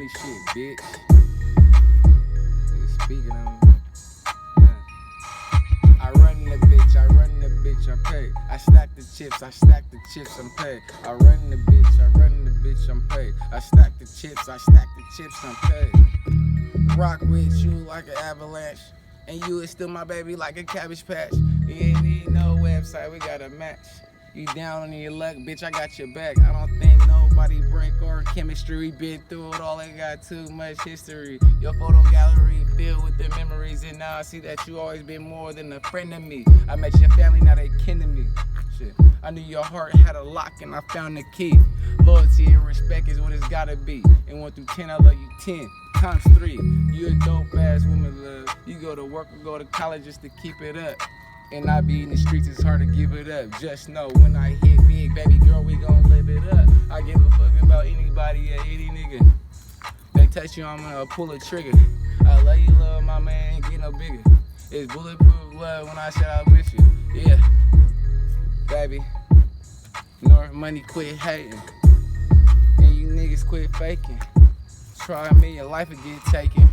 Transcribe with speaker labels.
Speaker 1: money shit, bitch. Nigga speaking on me. Yeah. I run the bitch, I'm paid. I stack the chips, I'm paid. I run the bitch, I'm paid. I stack the chips, I'm paid. Rock with you like an avalanche, and you is still my baby like a cabbage patch. You ain't need no website, we got a match. You down on your luck, bitch, I got your back. I don't think nobody break our chemistry. We been through it all, ain't got too much history. Your photo gallery filled with the memories, and now I see that you always been more than a friend to me. I met your family, now they kin to me. Shit. I knew your heart had a lock and I found the key. Loyalty and respect is what it's gotta be. And 1 through 10, I love you 10 times 3. You a dope ass woman, love. You go to work or go to college just to keep it up. And I be in the streets, it's hard to give it up. Just know when I hit big, baby girl, we gon' live it up. I give a fuck about anybody or any nigga. They touch you, I'm gonna pull a trigger. I love you, love, my man ain't get no bigger. It's bulletproof love when I shout out with you. Yeah, baby. North money quit hating, and you niggas quit faking. Try me, your life will get taken.